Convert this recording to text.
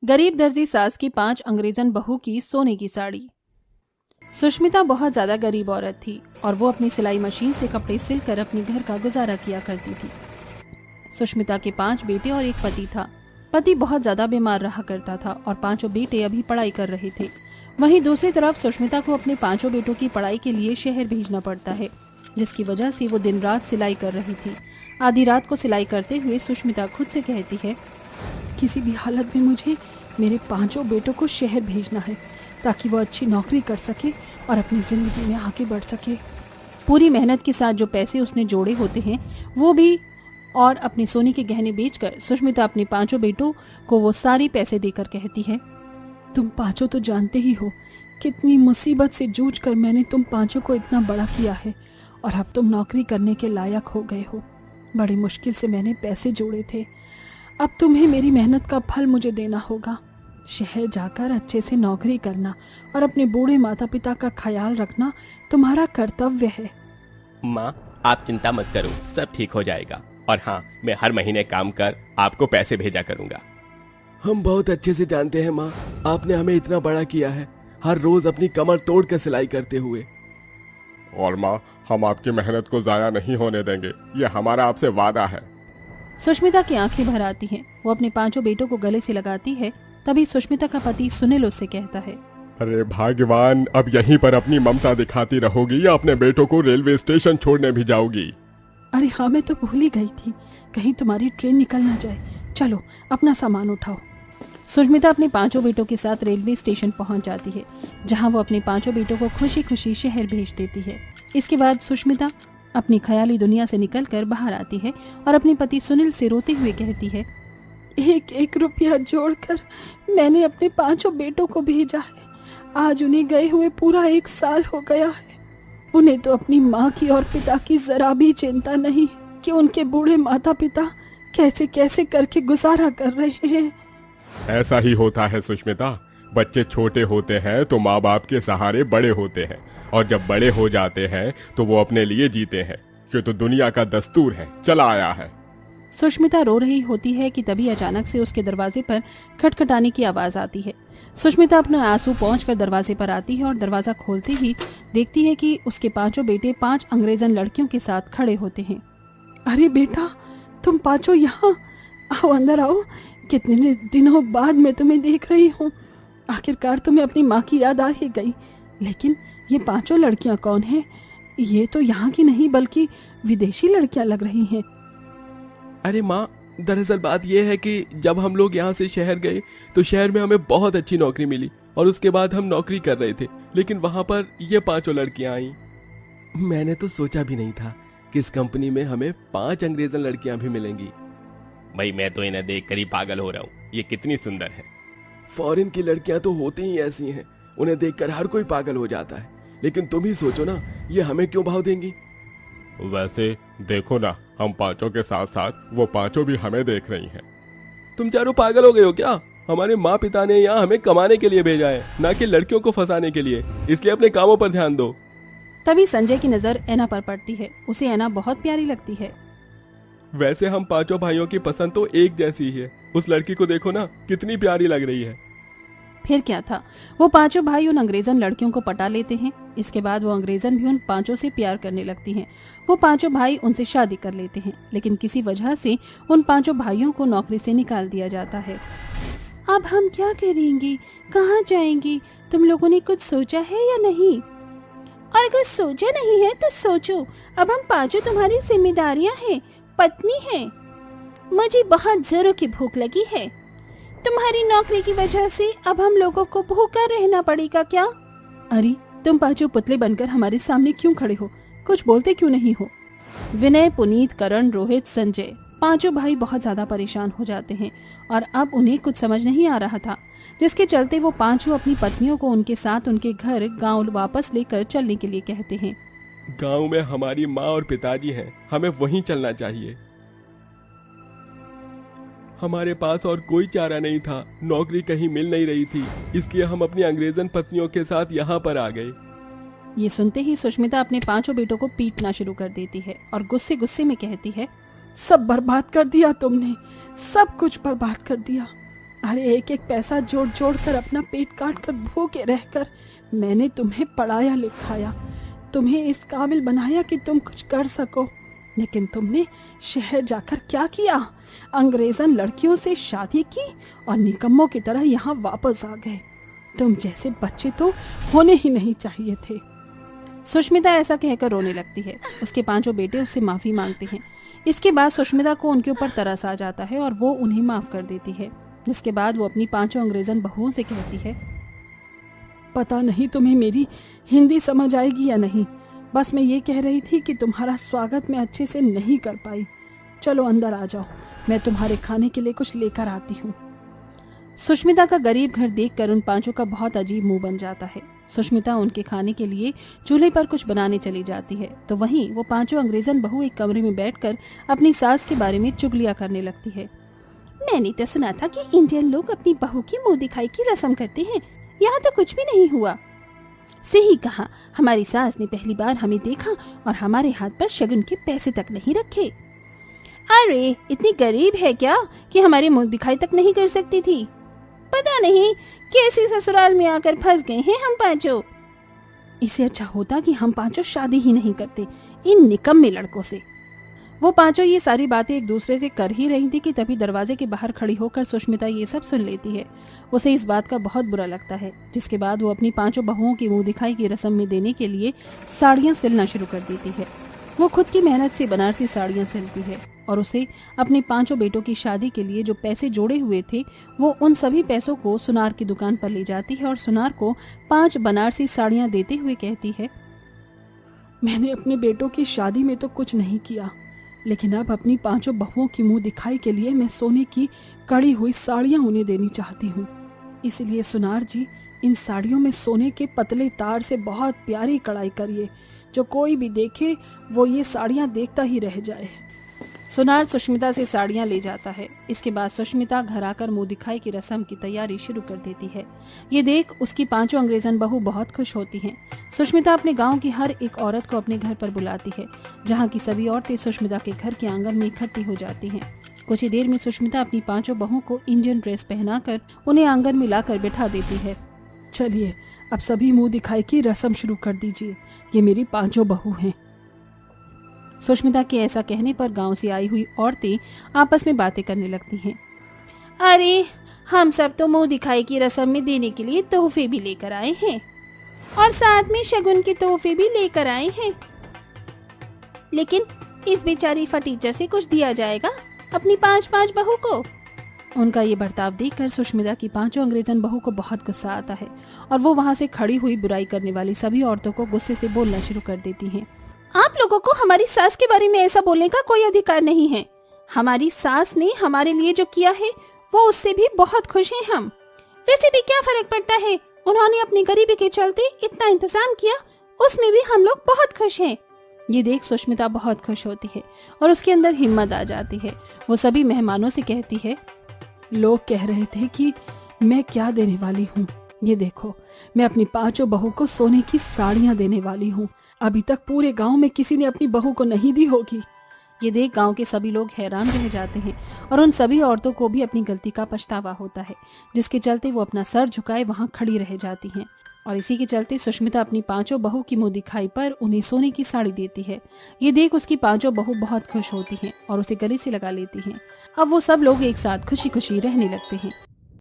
गरीब दर्जी सास की 5 अंग्रेजन बहू की सोने की साड़ी। सुष्मिता बहुत ज्यादा गरीब औरत थी और वो अपनी सिलाई मशीन से कपड़े सिलकर अपने घर का गुजारा किया करती थी। सुष्मिता के 5 बेटे और एक पति था। पति बहुत ज्यादा बीमार रहा करता था और 5 बेटे अभी पढ़ाई कर रहे थे। वहीं दूसरी तरफ सुष्मिता को अपने 5 बेटों की पढ़ाई के लिए शहर भेजना पड़ता है, जिसकी वजह से वो दिन रात सिलाई कर रही थी। आधी रात को सिलाई करते हुए सुष्मिता खुद से कहती है, किसी भी हालत में मुझे मेरे 5 बेटों को शहर भेजना है ताकि वो अच्छी नौकरी कर सके और अपनी जिंदगी में आगे बढ़ सके। पूरी मेहनत के साथ जो पैसे उसने जोड़े होते हैं वो भी और अपने सोने के गहने बेचकर सुष्मिता अपने 5 बेटों को वो सारे पैसे देकर कहती है, तुम 5 तो जानते ही हो कितनी मुसीबत से जूझ कर मैंने तुम 5 को इतना बड़ा किया है और अब तुम नौकरी करने के लायक हो गए हो। बड़ी मुश्किल से मैंने पैसे जोड़े थे, अब तुम्हें मेरी मेहनत का फल मुझे देना होगा। शहर जाकर अच्छे से नौकरी करना और अपने बूढ़े माता पिता का ख्याल रखना तुम्हारा कर्तव्य है। माँ, आप चिंता मत करो, सब ठीक हो जाएगा। और हाँ, मैं हर महीने काम कर आपको पैसे भेजा करूँगा। हम बहुत अच्छे से जानते हैं माँ, आपने हमें इतना बड़ा किया है, हर रोज अपनी कमर तोड़ कर सिलाई करते हुए। और माँ, हम आपकी मेहनत को जाया नहीं होने देंगे, ये हमारा आपसे वादा है। सुष्मिता की आंखें भर आती हैं। वो अपने 5 बेटों को गले से लगाती है। तभी सुष्मिता का पति सुनील उससे कहता है, अरे भाग्यवान, अब यहीं पर अपनी ममता दिखाती रहोगी या अपने बेटों को रेलवे स्टेशन छोड़ने भी जाओगी? अरे हाँ, मैं तो भूल ही गई थी, कहीं तुम्हारी ट्रेन निकल ना जाए। चलो अपना सामान उठाओ। सुष्मिता अपने 5 बेटों के साथ रेलवे स्टेशन पहुंच जाती है, जहां वो अपने 5 बेटों को खुशी खुशी शहर भेज देती है। इसके बाद सुष्मिता अपनी ख्याली दुनिया से निकलकर बाहर आती है और अपने पति सुनील से रोते हुए कहती है, 1-1 रुपया जोड़कर मैंने अपने 5 बेटों को भेजा है। आज उन्हें गए हुए पूरा 1 साल हो गया है। उन्हें तो अपनी माँ की और पिता की जरा भी चिंता नहीं है कि उनके बूढ़े माता पिता कैसे कैसे करके गुजारा कर रहे हैं। ऐसा ही होता है सुष्मिता, बच्चे छोटे होते हैं तो माँ बाप के सहारे बड़े होते हैं और जब बड़े हो जाते हैं तो वो अपने लिए जीते हैं। ये तो दुनिया का दस्तूर है, चला आया है। सुष्मिता रो रही होती है कि तभी अचानक से उसके दरवाजे पर खटखटाने की आवाज आती है। सुष्मिता अपने आंसू पहुंचकर दरवाजे पर आती है और दरवाजा खोलते ही देखती है कि उसके 5 बेटे 5 अंग्रेजन लड़कियों के साथ खड़े होते हैं। अरे बेटा, तुम 5 यहाँ आओ, अंदर आओ। कितने दिनों बाद मैं तुम्हें देख रही हूँ। आखिरकार तुम्हें अपनी माँ की याद आ ही गई। लेकिन ये 5 लड़कियाँ कौन हैं? ये तो यहाँ की नहीं बल्कि विदेशी लड़कियाँ लग रही हैं। अरे माँ, दरअसल बात यह है कि जब हम लोग यहाँ से शहर गए तो शहर में हमें बहुत अच्छी नौकरी मिली और उसके बाद हम नौकरी कर रहे थे, लेकिन वहाँ पर ये 5 लड़कियाँ आईं। मैंने तो सोचा भी नहीं था कि इस कंपनी में हमें 5 अंग्रेजन लड़कियाँ भी मिलेंगी। भाई, मैं तो इन्हें देख कर ही पागल हो रहा हूँ, ये कितनी सुंदर है। फॉरेन की लड़कियाँ तो होती ही ऐसी हैं, उन्हें देखकर हर कोई पागल हो जाता है। लेकिन तुम ही सोचो ना, ये हमें क्यों भाव देंगी? वैसे देखो ना, हम 5 के साथ साथ वो 5 भी हमें देख रही हैं। तुम चारों पागल हो गए हो क्या? हमारे माँ पिता ने यहाँ हमें कमाने के लिए भेजा है, ना कि लड़कियों को फंसाने के लिए, इसलिए अपने कामों पर ध्यान दो। तभी संजय की नजर ऐना पर पड़ती है। उसे ऐना बहुत प्यारी लगती है। वैसे हम 5 भाइयों की पसंद तो एक जैसी ही है। उस लड़की को देखो ना, कितनी प्यारी लग रही है। फिर क्या था, वो 5 भाई उन अंग्रेजन लड़कियों को पटा लेते हैं। इसके बाद वो अंग्रेजन भी उन 5 से प्यार करने लगती हैं। वो 5 भाई उनसे शादी कर लेते हैं, लेकिन किसी वजह से उन 5 भाइयों को नौकरी से निकाल दिया जाता है। अब हम क्या करेंगे, कहाँ जाएंगे? तुम लोगों ने कुछ सोचा है या नहीं? और अगर सोचा नहीं है तो सोचो, अब हम 5 तुम्हारी जिम्मेदारियां हैं, पत्नी है। मुझे बहुत जोरों की भूख लगी है। तुम्हारी नौकरी की वजह से अब हम लोगों को भूखा रहना पड़ेगा क्या? अरे, तुम 5 पुतले बनकर हमारे सामने क्यों खड़े हो? कुछ बोलते क्यों नहीं हो? विनय, पुनीत, करण, रोहित, संजय 5 भाई बहुत ज्यादा परेशान हो जाते हैं और अब उन्हें कुछ समझ नहीं आ रहा था, जिसके चलते वो 5 अपनी पत्नियों को उनके साथ उनके घर गांव वापस लेकर चलने के लिए कहते हैं। गांव में हमारी माँ और पिताजी हैं, हमें वहीं चलना चाहिए। हमारे पास और कोई चारा नहीं था, नौकरी कहीं मिल नहीं रही थी, इसलिए हम अपनी अंग्रेजन पत्नियों के साथ यहाँ पर आ गए। ये सुनते ही सुष्मिता अपने 5 बेटों को पीटना शुरू कर देती है और गुस्से गुस्से में कहती है, सब बर्बाद कर दिया तुमने, सब कुछ बर्बाद कर दिया। अरे एक एक पैसा जोड़ जोड़ कर अपना पेट काट कर भूखे रहकर मैंने तुम्हें पढ़ाया लिखाया, तुम्हें इस काबिल बनाया कि तुम कुछ कर सको, लेकिन तुमने शहर जाकर क्या किया? अंग्रेजन लड़कियों से शादी की और निकम्मों की तरह यहाँ वापस आ गए। तुम जैसे बच्चे तो होने ही नहीं चाहिए थे। सुष्मिता ऐसा कहकर रोने लगती है। उसके पांचों बेटे उससे माफी मांगते हैं। इसके बाद सुष्मिता को उनके ऊपर तरस आ जाता है और वो उन्हें माफ कर देती है। जिसके बाद वो अपनी पांचों अंग्रेजन बहुओं से कहती है, पता नहीं तुम्हें मेरी हिंदी समझ आएगी या नहीं, बस मैं ये कह रही थी कि तुम्हारा स्वागत मैं अच्छे से नहीं कर पाई। चलो अंदर आ जाओ, मैं तुम्हारे खाने के लिए कुछ लेकर आती हूँ। सुष्मिता का गरीब घर देखकर उन पांचों का बहुत अजीब मुंह बन जाता है। सुष्मिता उनके खाने के लिए चूल्हे पर कुछ बनाने चली जाती है तो वहीं वो पांचों अंग्रेजन बहू एक कमरे में बैठकर अपनी सास के बारे में चुगलियां करने लगती है। मैंने तो सुना था कि इंडियन लोग अपनी बहू की मुंह दिखाई की रस्म करते हैं, यहाँ तो कुछ भी नहीं हुआ। सही कहा, हमारी सास ने पहली बार हमें देखा और हमारे हाथ पर शगुन के पैसे तक नहीं रखे। अरे इतनी गरीब है क्या कि हमारी मुंह दिखाई तक नहीं कर सकती थी? पता नहीं कैसे ससुराल में आकर फंस गए हैं हम पांचों। इससे अच्छा होता कि हम पांचों शादी ही नहीं करते इन निकम्मे लड़कों से। वो पांचों ये सारी बातें एक दूसरे से कर ही रही थी कि तभी दरवाजे के बाहर खड़ी होकर सुष्मिता ये सब सुन लेती है। उसे इस बात का बहुत बुरा लगता है। जिसके बाद वो अपनी पांचों बहुओं की मुंह दिखाई की रस्म में देने के लिए साड़ियां सिलना शुरू कर देती है। वो खुद की मेहनत से बनारसी साड़ियां सिलती है और उसे अपने पांचों बेटों की शादी के लिए जो पैसे जोड़े हुए थे वो उन सभी पैसों को सुनार की दुकान पर ले जाती है और सुनार को 5 बनारसी साड़ियां देते हुए कहती है, मैंने अपने बेटों की शादी में तो कुछ नहीं किया, लेकिन अब अपनी पांचों बहुओं की मुंह दिखाई के लिए मैं सोने की कड़ी हुई साड़ियां उन्हें देनी चाहती हूँ। इसलिए सुनार जी, इन साड़ियों में सोने के पतले तार से बहुत प्यारी कढ़ाई करिए, जो कोई भी देखे वो ये साड़ियां देखता ही रह जाए। सुनार सुष्मिता से साड़ियां ले जाता है। इसके बाद सुष्मिता घर आकर मुंह दिखाई की रस्म की तैयारी शुरू कर देती है। ये देख उसकी पांचों अंग्रेजन बहू बहुत खुश होती हैं। सुष्मिता अपने गांव की हर एक औरत को अपने घर पर बुलाती है, जहां की सभी औरतें सुष्मिता के घर के आंगन में इकट्ठी हो जाती हैं। कुछ ही देर में सुष्मिता अपनी पांचों बहू को इंडियन ड्रेस पहनाकर उन्हें आंगन में लाकर बिठा देती है। चलिए अब सभी मुंह दिखाई की रस्म शुरू कर दीजिए, ये मेरी पांचों बहू हैं। सुष्मिता के ऐसा कहने पर गांव से आई हुई औरतें आपस में बातें करने लगती हैं। अरे हम सब तो मुंह दिखाई की रस्म में देने के लिए तोहफे भी लेकर आए हैं और साथ में शगुन के तोहफे भी लेकर आए हैं, लेकिन इस बेचारी फटीचर से कुछ दिया जाएगा अपनी 5-5 बहू को। उनका ये बर्ताव देखकर सुष्मिता की पांचों अंग्रेजन बहू को बहुत गुस्सा आता है और वो वहाँ से खड़ी हुई बुराई करने वाली सभी औरतों को गुस्से से बोलना शुरू कर देती हैं। आप लोगों को हमारी सास के बारे में ऐसा बोलने का कोई अधिकार नहीं है। हमारी सास ने हमारे लिए जो किया है वो उससे भी बहुत खुश हैं हम। वैसे भी क्या फर्क पड़ता है, उन्होंने अपनी गरीबी के चलते इतना इंतजाम किया, उसमें भी हम लोग बहुत खुश हैं। ये देख सुष्मिता बहुत खुश होती है और उसके अंदर हिम्मत आ जाती है। वो सभी मेहमानों से कहती है, लोग कह रहे थे कि मैं क्या देने वाली हूँ, ये देखो मैं अपनी पांचों बहू को सोने की साड़ियाँ देने वाली हूँ। अभी तक पूरे गांव में किसी ने अपनी बहू को नहीं दी होगी। ये देख गांव के सभी लोग हैरान रह जाते हैं और उन सभी औरतों को भी अपनी गलती का पछतावा होता है, जिसके चलते वो अपना सर झुकाए वहां खड़ी रह जाती हैं। और इसी के चलते सुष्मिता अपनी पांचों बहू की मुंह दिखाई पर उन्हें सोने की साड़ी देती है। ये देख उसकी पांचों बहू बहुत खुश होती हैं और उसे गले से लगा लेती हैं। अब वो सब लोग एक साथ खुशी खुशी रहने लगते हैं।